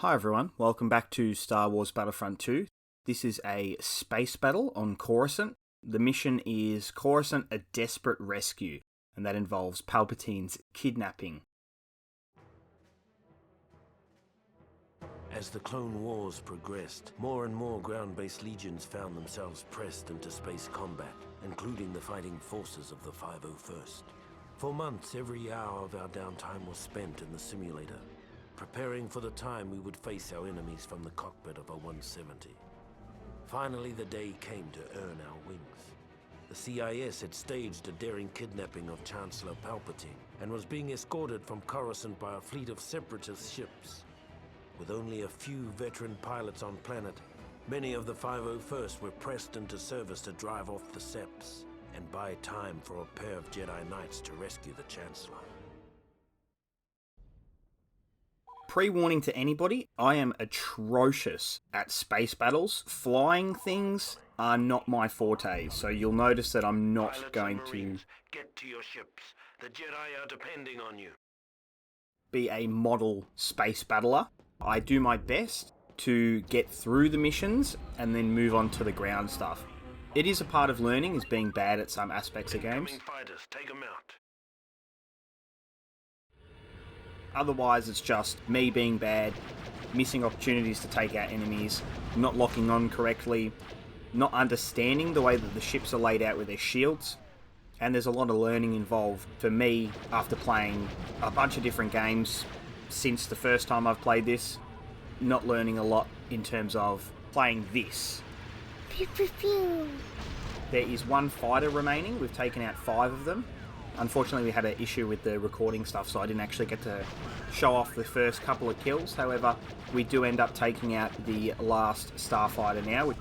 Hi everyone, welcome back to Star Wars Battlefront 2. This is a space battle on Coruscant. The mission is Coruscant: A Desperate Rescue, and that involves Palpatine's kidnapping. As the Clone Wars progressed, more and more ground-based legions found themselves pressed into space combat, including the fighting forces of the 501st. For months, every hour of our downtime was spent in the simulator, preparing for the time we would face our enemies from the cockpit of a 170. Finally, the day came to earn our wings. The CIS had staged a daring kidnapping of Chancellor Palpatine and was being escorted from Coruscant by a fleet of separatist ships. With only a few veteran pilots on planet, many of the 501st were pressed into service to drive off the Seps and buy time for a pair of Jedi Knights to rescue the Chancellor. Pre-warning to anybody, I am atrocious at space battles. Flying things are not my forte, so you'll notice that I'm not Pilots going and to Marines, get to your ships. The Jedi are depending on you. be a model space battler. I do my best to get through the missions and then move on to the ground stuff. It is a part of learning, is being bad at some aspects of games. Incoming fighters, take them out. Otherwise, it's just me being bad, missing opportunities to take out enemies, not locking on correctly, not understanding the way that the ships are laid out with their shields. And there's a lot of learning involved for me after playing a bunch of different games since the first time I've played this. Not learning a lot in terms of playing this. Pew, pew, pew. There is one fighter remaining. We've taken out 5 of them. Unfortunately, we had an issue with the recording stuff, so I didn't actually get to show off the first couple of kills. However, we do end up taking out the last starfighter now. We've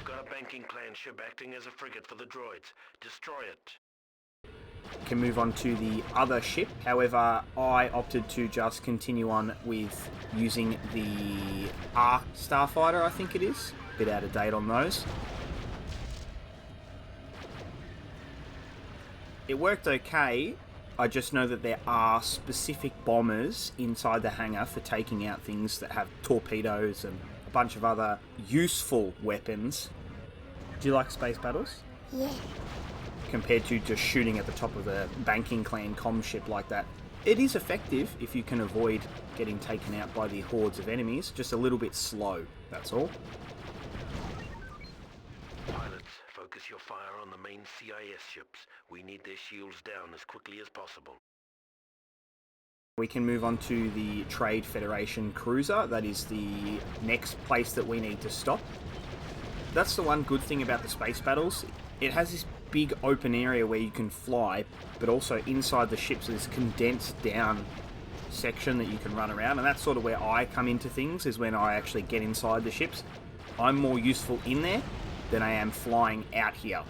got a banking clan ship acting as a frigate for the droids. Destroy it. Can move on to the other ship. However, I opted to just continue on with using the Arc starfighter, I think it is. A bit out of date on those. It worked okay. I just know that there are specific bombers inside the hangar for taking out things that have torpedoes and a bunch of other useful weapons. Do you like space battles? Yeah. Compared to just shooting at the top of a banking clan comm ship like that. It is effective if you can avoid getting taken out by the hordes of enemies, just a little bit slow, that's all. Pilots, focus your fire on the main CIS ships. We need their shields down as quickly as possible. We can move on to the Trade Federation cruiser. That is the next place that we need to stop. That's the one good thing about the space battles. It has this big open area where you can fly, but also inside the ships there's condensed down section that you can run around, and that's sort of where I come into things, is when I actually get inside the ships. I'm more useful in there than I am flying out here.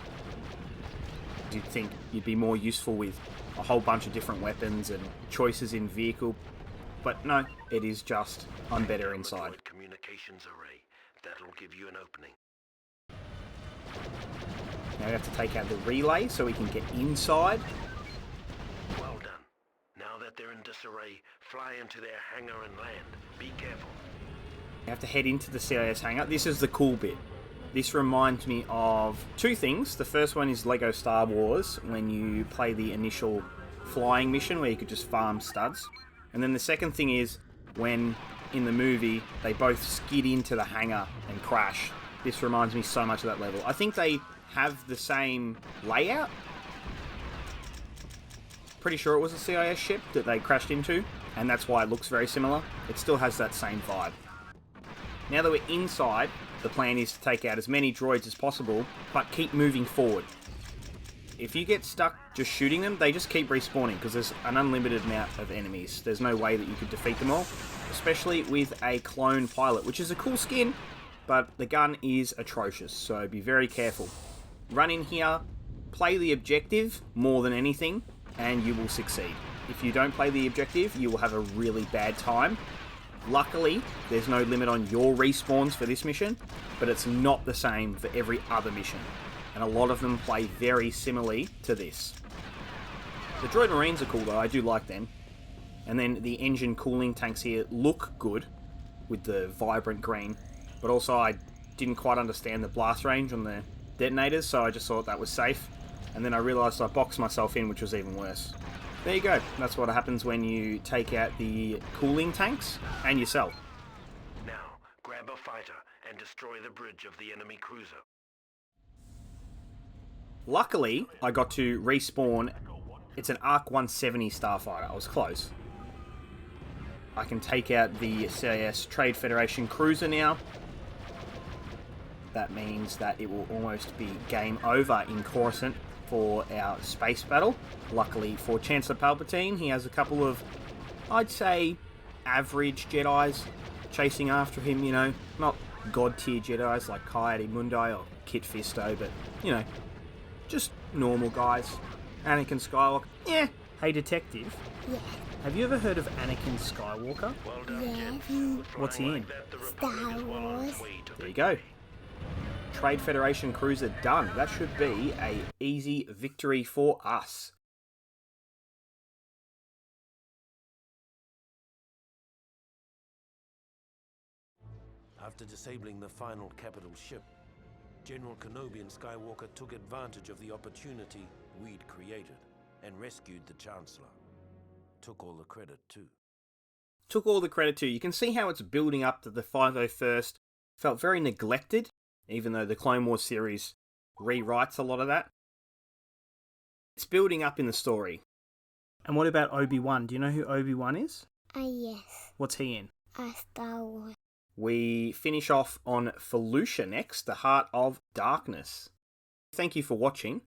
You'd think you'd be more useful with a whole bunch of different weapons and choices in vehicle, but no, it is just I'm better inside. Droid communications array. That'll give you an opening. Now we have to take out the relay so we can get inside. Well done. Now that they're in disarray, fly into their hangar and land. Be careful. We have to head into the CIS hangar. This is the cool bit. This reminds me of 2 things. The first one is Lego Star Wars, when you play the initial flying mission where you could just farm studs. And then the second thing is when, in the movie, they both skid into the hangar and crash. This reminds me so much of that level. I think they have the same layout. Pretty sure it was a CIS ship that they crashed into, and that's why it looks very similar. It still has that same vibe. Now that we're inside, the plan is to take out as many droids as possible, but keep moving forward. If you get stuck just shooting them, they just keep respawning because there's an unlimited amount of enemies. There's no way that you could defeat them all, especially with a clone pilot, which is a cool skin, but the gun is atrocious, so be very careful. Run in here, play the objective more than anything, and you will succeed. If you don't play the objective, you will have a really bad time. Luckily, there's no limit on your respawns for this mission, but it's not the same for every other mission, and a lot of them play very similarly to this. The droid marines are cool though, I do like them. And then the engine cooling tanks here look good with the vibrant green, but also I didn't quite understand the blast range on the detonators, so I just thought that was safe. And then I realised I boxed myself in, which was even worse. There you go. That's what happens when you take out the cooling tanks and yourself. Now, grab a fighter and destroy the bridge of the enemy cruiser. Luckily, I got to respawn. It's an Arc 170 starfighter. I was close. I can take out the CIS Trade Federation cruiser now. That means that it will almost be game over in Coruscant for our space battle. Luckily for Chancellor Palpatine, he has a couple of, I'd say, average Jedis chasing after him, you know. Not god-tier Jedis like Coyote-Mundi or Kit Fisto, but, you know, just normal guys. Anakin Skywalker. Yeah. Hey, detective. Yeah. Have you ever heard of Anakin Skywalker? Well done, Yes. gents. What's he in? Star Wars. There you go. Trade Federation cruiser done. That should be a easy victory for us. After disabling the final capital ship, General Kenobi and Skywalker took advantage of the opportunity we'd created and rescued the Chancellor. Took all the credit too. Took all the credit too. You can see how it's building up to the 501st. Felt very neglected, even though the Clone Wars series rewrites a lot of that. It's building up in the story. And what about Obi-Wan? Do you know who Obi-Wan is? Yes. What's he in? Star Wars. We finish off on Felucia next, the Heart of Darkness. Thank you for watching.